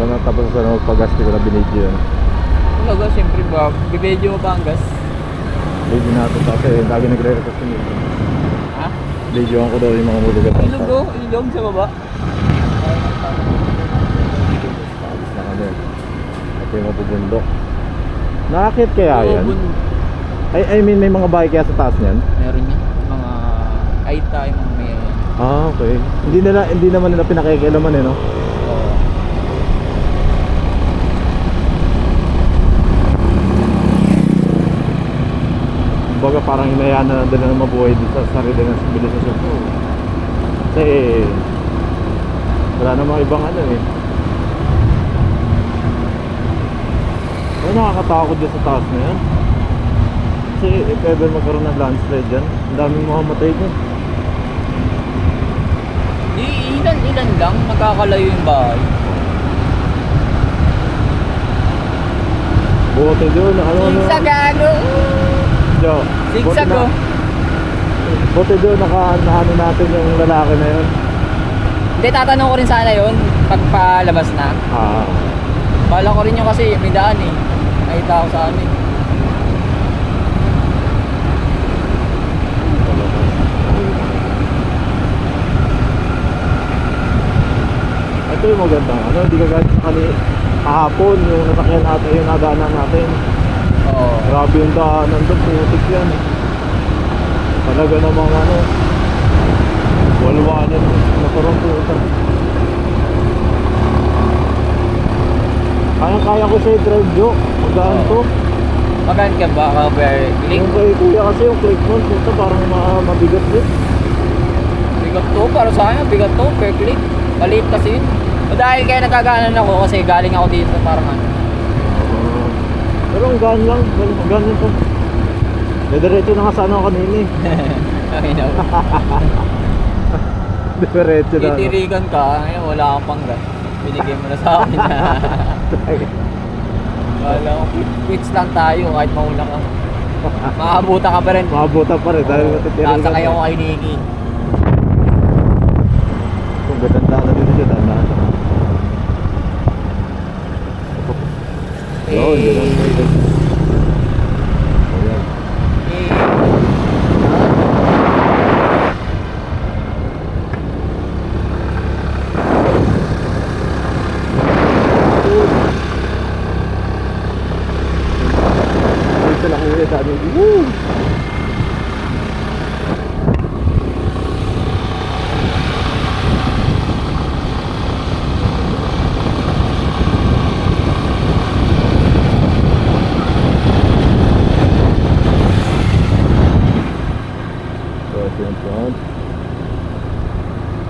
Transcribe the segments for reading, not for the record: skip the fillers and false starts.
Ano, tapos sa magpagas, di ko na binidyo yun. Talaga, siyempre ba, bibedyo mo pa ang gas? Video natin kasi lagi nagre-request yun. Ha? Videoan ko daw yung mga mulugat. Ilog o, ilog sa baba. Tapos na kami. Ito yung mabubundok. Nakakit kaya yan? I mean, may mga bahay kaya sa taas niyan? Meron yan. Mga Aita, yung mga may... Ah, okay. Hindi naman nila pinakikialaman eh, no? Oo. Kumbaga parang hinayaan na nila na mabuhay dito sa sarili ng sibilisasyon. Kasi wala namang ibang ano eh. Ano nakakatakot dyan sa taas na yan? Kasi if ever magkaroon ng landslide dyan, ang daming mamamatay dyan. Ilan lang, nakakalayo yung bahay. Buti doon, ano. Sigsagago! Jo, Sigsago! buti doon, nakaano natin yung lalaki na yun. Hindi, tatanong ko rin sana yun pagpalabas na. Ah, Bala ko rin yun kasi may daan eh. Nakita ko sa amin. ito yung magandang ano, hindi ka gano'n kahapon yung nasakyan natin, yung nadaanan natin. Oo. Grabe yung daanan doon, putik yan. Talaga namang ano, walwalan, motorong putak. Kaya ko sa'yo drive, Jo. Magaan to. Magaan ka ba? Very click? Yung kay kuya kasi yung click mo, puta parang mabigat din. Bigat to, para sa akin, bigat to, per click. Maliit kasi yun. O dahil kaya nagkagaanan ako kasi galing ako dito parang ano. Pero ang gaan lang, gaan lang to. Diretso na nga sana ako kanina eh. Ay na. Diretso na. Titirigan ka, ngayon wala kang panggas. Binigay mo na sa akin na. Wala ko, quits lang tayo kahit mauna ka. Makabuta ka pa rin. Makabuta pa rin dahil matitirigan. Nasa kayo ko kay Nikki. Kung ganda na dito siya, tanda na. Oo, yun lang. Ayan. Ay, sila kuya sa amin. Woo!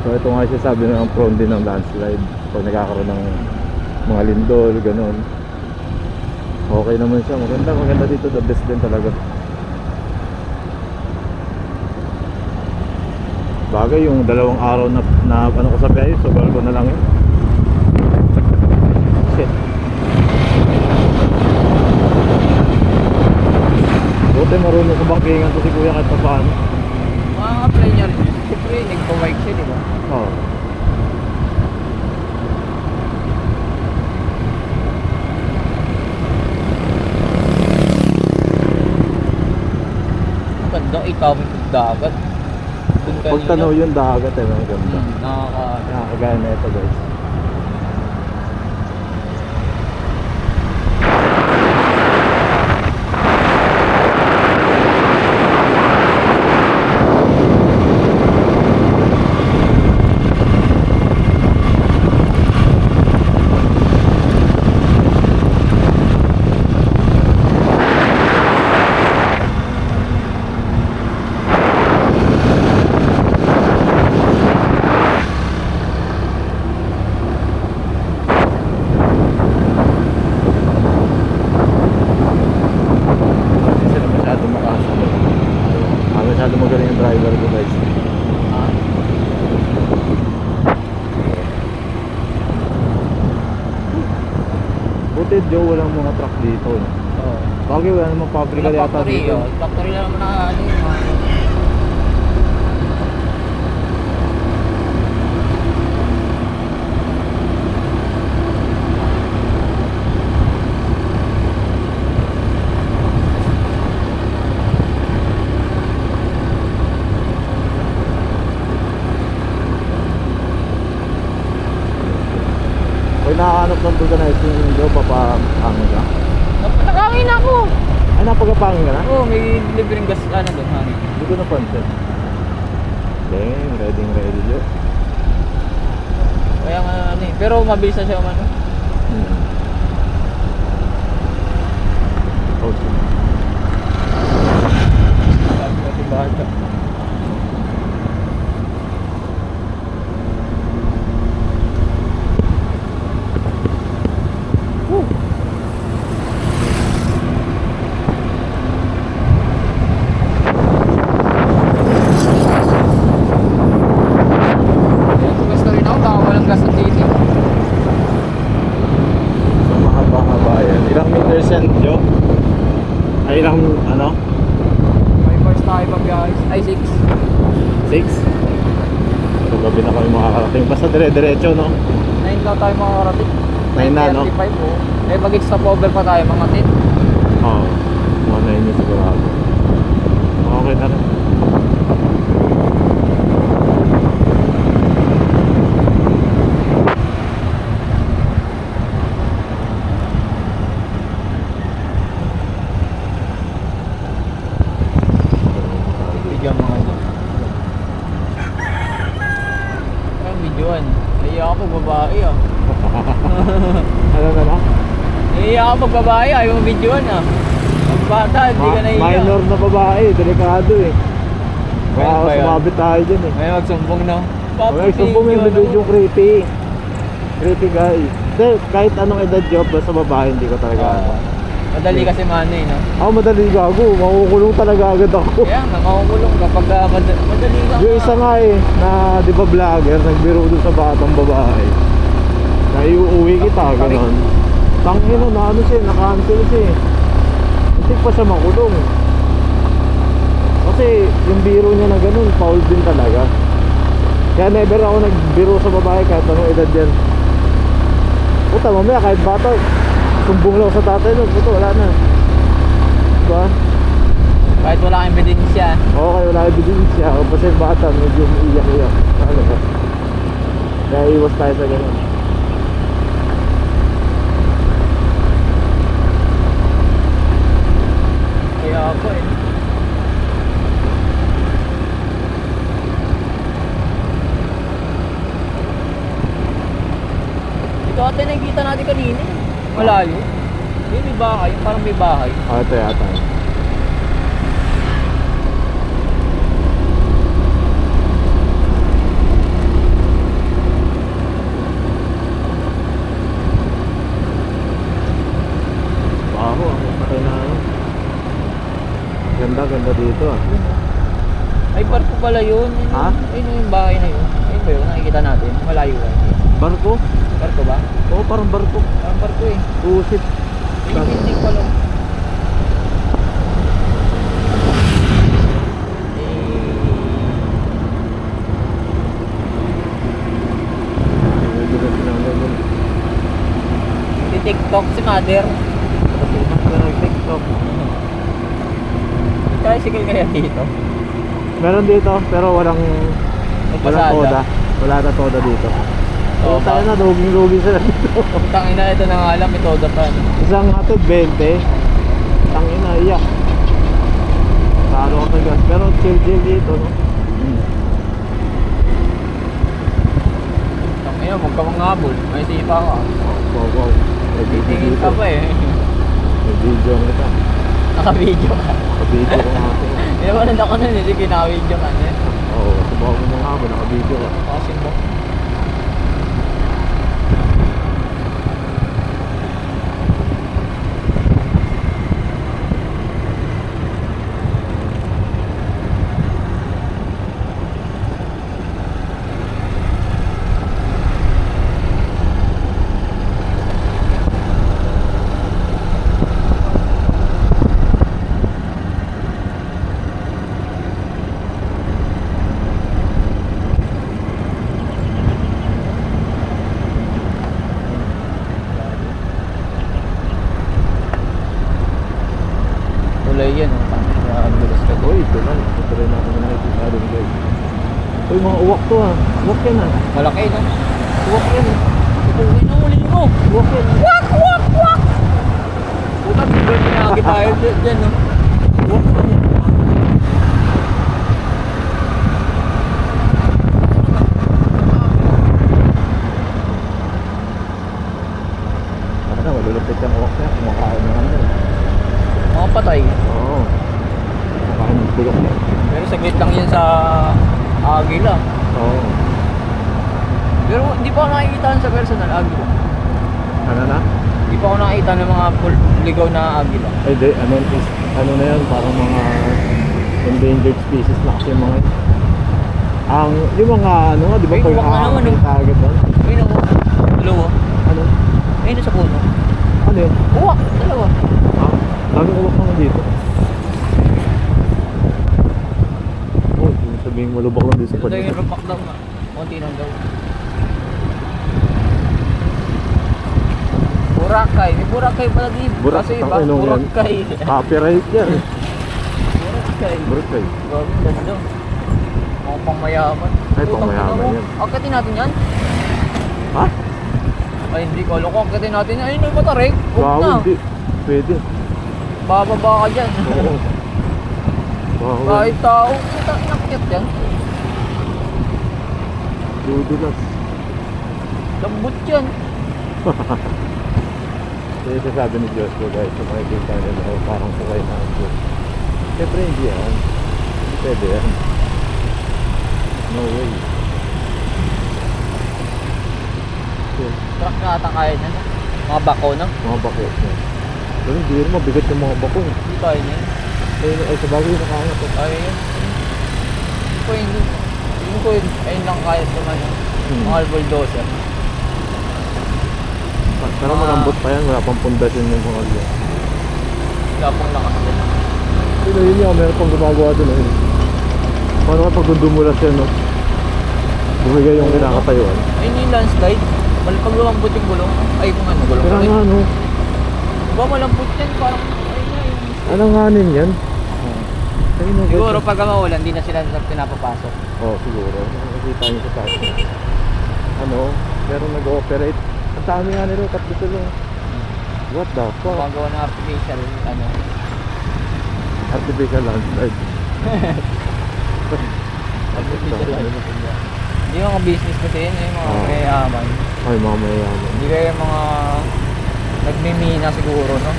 So ito nga siya sabi ng prone din ng landslide pag nagkakaroon ng mga lindol, ganun. Okay naman siya, maganda dito, the best din talaga. Bagay yung 2 araw na ano ko sa biyahe, sobrang ko na lang yun. Shit. Buti marunong sa bangkingan to si kuya kahit pa paano. Mga-apply niya rin. Siyempre, nagpa-bike siya, di ba? Oo. Ang ganda, itawin yung dagat. Dun kanina. Pagtanaw yung dagat eh, ang ganda. Nakakagaya na ito guys. Masyado magaling yung driver ko guys. Buti Joe, walang mga truck dito, no? Oo. Bagay, wala namang pabrika yata dito. Factory lang naman na ano yung mga... Hinahanap ng organizing daw papahangin ka. Nakangin ako. Ay, napagapangin ka na? Oo, may libreng gas, ano doon, hangin. Hindi ko napansin. Ready Jo. Kaya nga ano eh. Pero mabilis na siya umano. Oh, sige. Pati bata. Gusto rin ako, baka walang gas sa titi. So, mahaba-haba yan. Ilang meters yan, Jo? Ay, ilang, ano? May first tayo pa guys. Ay, 6. 6? So, gabi na kami makakarating. Basta dire-diretso, no? 9 na tayo makakarating. 9 na, no? 35 oh. Eh, mag-stop over pa tayo mga 10. Oo. Mga 9 yung sigurado. Okay na rin. Bigyan mga ano. Ay, videoan. Naiya ako pag babae ah. Ano na na? Naiya ako pag babae, ayaw mo videoan ah. Pag bata, hindi ka naiya. Minor na babae, delikado eh. Baka Ayun ba yun? sumabit tayo dyan eh. May magsumbong na. Okay, sumbong yung video creepy. Creepy guy. Hindi, kahit anong edad job, basta babae, hindi ko talaga ano. Madali kasi mano eh, no? Ako madali gago, makukulong talaga agad ako. Kaya nga, makukulong kapag madali ka. Yung isa nga eh, na di ba vlogger, nagbiro doon sa batang babae. Na iuwi kita, gano'n. Tangina na ano siya, na-cancel siya eh. Hindi pa siya makulong. Kasi yung biro niya na gano'n, foul din talaga. Kaya never ako nagbiro sa babae kahit anong edad yan. Puta, mamaya kahit bata, sumbong lang sa tatay nun, puto, wala na. Diba? Kahit wala kang ebidensya. Okay, wala ebidensya. Kasi yung bata, medyo iiyak-iyak. Ano ba? Kaya iwas tayo sa ganun. Kaya ako eh. Ito ate nakikita natin kanina. Malayo. Hindi, may bahay. Parang may bahay. Ah, ito yata. Baho, ako patay na ano. Ganda dito ah. Ay, barko pala yun. Yun, Ha? Yun yung bahay na yun. Ayun ba yun? Nakikita natin. Malayo lang. Barko? Barko ba? Oo, parang barko. Parang barko eh. Usip. Yung building pala. Si TikTok si Mother. Kasi mas ka nag-tiktok. Tricycle kaya dito. Meron dito, pero walang Pasada. toda. Wala na toda dito. Oo, Oo, tayo na, luging-luging sila dito. Tangina, ito na nga lang, may toda pa. Ano. Isang hatid, 20. Tangina, iyak. Talo ka sa gas. Pero chill dito, no? Tangina, huwag ka mang habol. May sipa ka. Wow. May video Tingin dito. ka pa eh. May video ang kita. Naka-video ka. Naka-video ko nga ito. Hindi naman ako nun, hindi kinaka-video ka. Oo, subukan mo mga habol, naka-video ka. Kasi mo. Tulay yan. Ang bilis ka doon. Uy, ito na. Ito rin ako na nakikita doon, guys. Uy, mga uwak to ah. Uwak yan ah. Malaki no? Uwak yan ah. Okay na, huli mo. Wak, wak, wak! Puta, bigyan pinagi tayo dyan, no? Ano, malulupit yung walk niya. Kumakain na ano. Mga patay. Oo. Kumakain ng bulok niya. Pero saglit lang yan sa agila. Oo. Pero hindi pa ako nakikita sa personal agila. Ano na? Hindi pa ako nakikita ng mga ligaw na agila. Ay, di, ano na yan, parang mga endangered species na kasi yung mga yun. Yung mga ano nga, di ba Ay, pag huwag ka naman, nakakakita agad doon? Ayun ako. Dalawa. Ano? Ayun sa puno. Ano yun? Uwak, dalawa. Ha? Daming uwak naman dito. Oh, yung sabihin mo lubak lang dito sa Ito pwede. yung rupak daw na. Konti lang daw. Boracay. May Boracay pala dito. Kasi iba, Tangina yan. Boracay. Copyright yan. Boracay. Boracay. Gawin ganda. Mga pangmayaman. Ay, Putang pangmayaman ina mo. yan. Akitin natin yan. Ha? Ay, hindi ko. Alam ko, akitin natin yan. Ayun yung matarik. Huwag Wow, na. hindi. Pwede. Bababa ka dyan. Oo. Wow. Kahit tao. Puta, inakyat yan. Dudulas. Lambot yan. Yung sasabi ni Diyos ko guys, kung makikita nila, oh, parang sukay na ang Diyos. Siyempre hindi yan. Hindi pwede yan. No way. So, Truck na ata kaya niya. Mga bako, no? mga bako. Pero hindi rin mabigat yung mga bako. Hindi kaya niya. Ay sa bagay na kaya to. Ay, yun. Hindi ko hindi. Hindi ko yun. Ayun lang kaya sa mga mga bulldozer. Pero malambot pa yan, wala pang pundasyon yung mga liyan. Wala pong lakas din. Pero yun yung meron pang gumagawa doon. Ayun. Paano ka pag dumulas yan, no? Bumigay yung kinakatayuan. Ayun yung landslide. Pag lumambot yung gulong. Ay, kung ano, gulong. Pero Ay, nga, no? diba malambot yan? Parang, ayun na yun. Anong hanin yan? Ayun, no, Siguro pag maulan, hindi na sila pinapapasok. Oo, siguro. Nakikita niyo sa taas. Ano? Pero nag-ooperate. Ang dami nga nila, tatlo sila. What the fuck? Gumagawa ng artificial, ano. Artificial landslide. Artificial landslide. Hindi mga business kasi yun, yung mga Oo. mayayaman. Ay, mga mayayaman. Hindi kayo mga nagmimina siguro, no?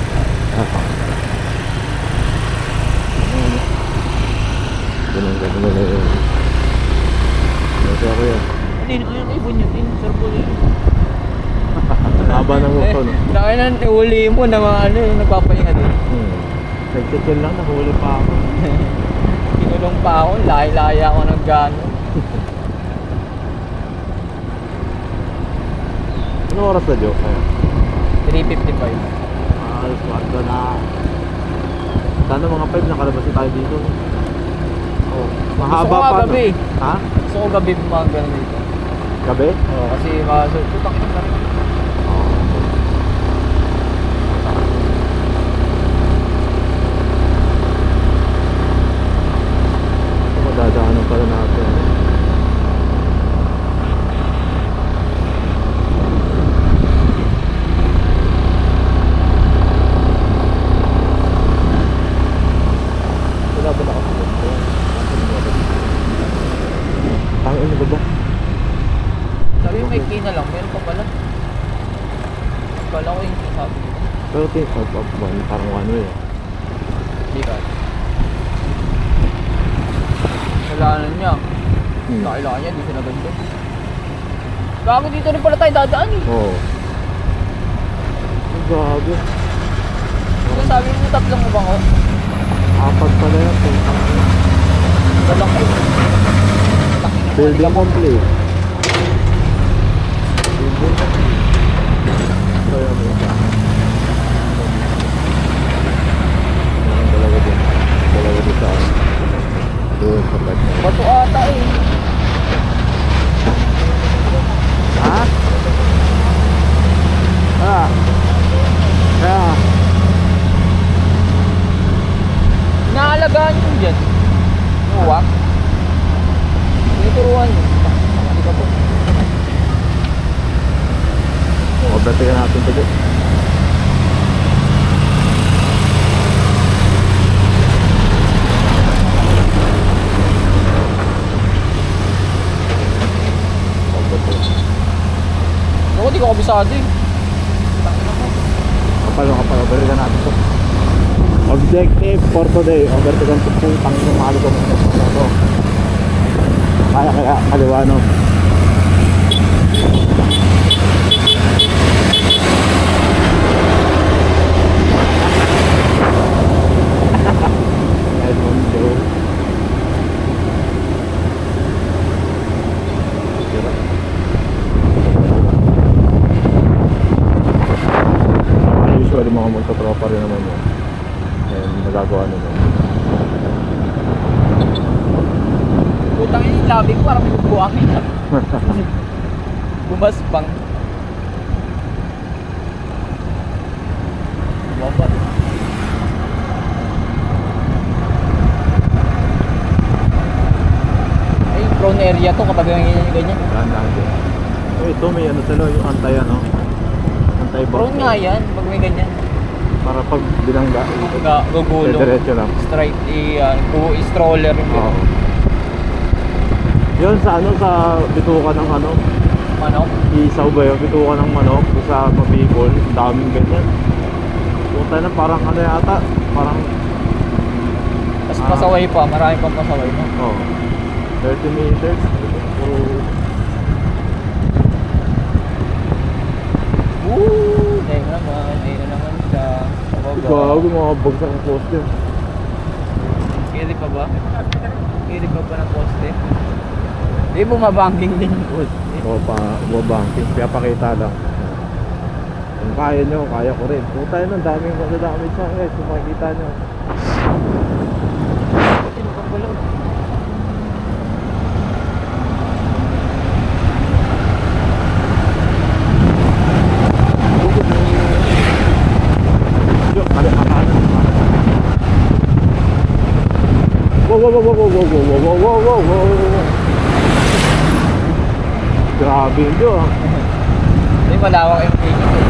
Ganun na yun. Kasi ako yan. Ano yun, ibon yun, sarpul yun. Haba ng uso, no? Saka na, uli mo na mga ano, yung nagpapahinga din. Nagtitil lang, nahuli pa ako. Kinulong pa ako, lahi-lahi ako ng gano. Ano oras na, Joe? 3:55. Alas 4 na. Sana mga 5 nakalabas na tayo dito. Oh, mahaba Gusto ko nga pa. gabi. Ha? Gusto ko gabi mga ganun dito. Gabi? Oo, kasi tutang na rin. Madadaanan pala natin. Wala ba nakasunod? Tangin na ba? Sabi may key na lang, meron pa pala. Kala ko yung sabi ko. Pero think of one, parang one way. Hindi ka. Kailangan niya. Kailangan niya, di siya naganda. Gago dito rin pala tayo dadaan eh. Oo. Ang gabi. Kung sabi mo tatlong mo bang Apat pala yan. Walang ko. Building complete. Building complete. So yun, yun. Dalawa din. Dalawa din sa akin. Doon sa pet na. Bato ata eh. Ha? Ah. Kaya. Naalagaan yun dyan. Uwak. Tinuturuan yun. Hindi ka po. Batikan natin ito. Ako, di ko kabisado eh. Kapal, balikan natin ito. Objective for today, overtaken to putang yung mahalo ko muna ito. Kaya kaliwa no. Edmundo. Usually mga magtatropa rin naman yun. And magagawa nila. Putang ina yung labi ko, parang may bubuangin. Bumaspang. Babat. Ay, prone area to kapag yung ganyan. Dahan-dahan din. Ito may ano sila, yung antay ano. Antay Prone nga yan, pag may ganyan. Para pag binangga. Gugulong. Diretso lang. Straight, stroller yung Oo. Yun sa ano, sa bituka ng ano. manok. Isaw ba yun? Bituka ng manok sa Mabicol. Ang daming ganyan. Punta na parang ano yata. Parang Tapos pasaway pa, marami pang pasaway no? oh, 30 meters. Woo! Ayun naman siya. Gago mga bagsak ng poste. Kiri pa ba? Kiri pa ba ng poste? Di bumabangking din yung poste. O pa, bumabangking. Kaya pakita lang. Kung kaya nyo, kaya ko rin. Kung tayo ng daming magdadamage sa guys. Kung makikita nyo. Sino pang galaw? Wow. Grabe yun yun ah. Di malawak yung tingin eh.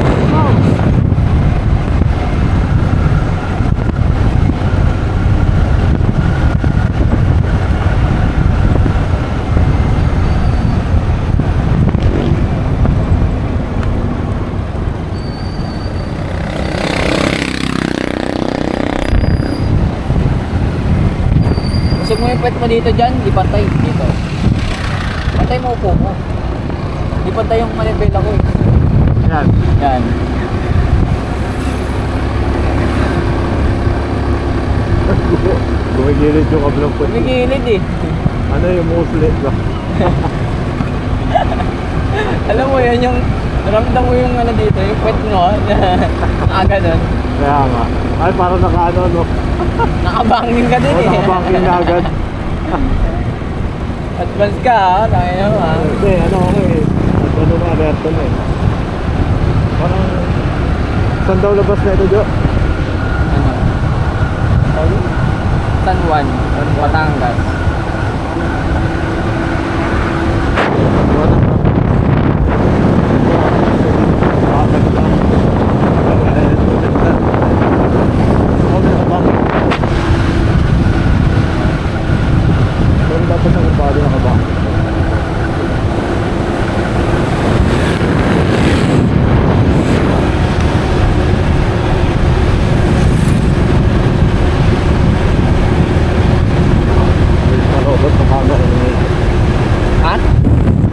Gusto mo yung pet mo dito dyan, di pantay dito. Pantay mo upo mo. Di pantay yung manibela ko eh. Yan. Yan. Gumigilid yung kabilang po. Kumigilid eh. Ano yung muslet ba? Alam mo yun yung ramdam mo yung ano dito, yung pet mo. Ganun. Kaya nga. Ay parang nakaano no. Nakabanging ka din Oo, eh. nakabangking na agad. Advance ka ha, tayo ha. Hindi, ano ako eh. Ano na alerto na eh. Parang saan daw labas na ito, Jo? Ano? San Juan, Batangas. Tapos ang body nakabang. Ba't nakanga ini? Ha?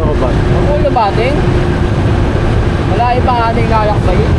Ano ba? Ang ulo bating? Malayo pang ating lalakbayin.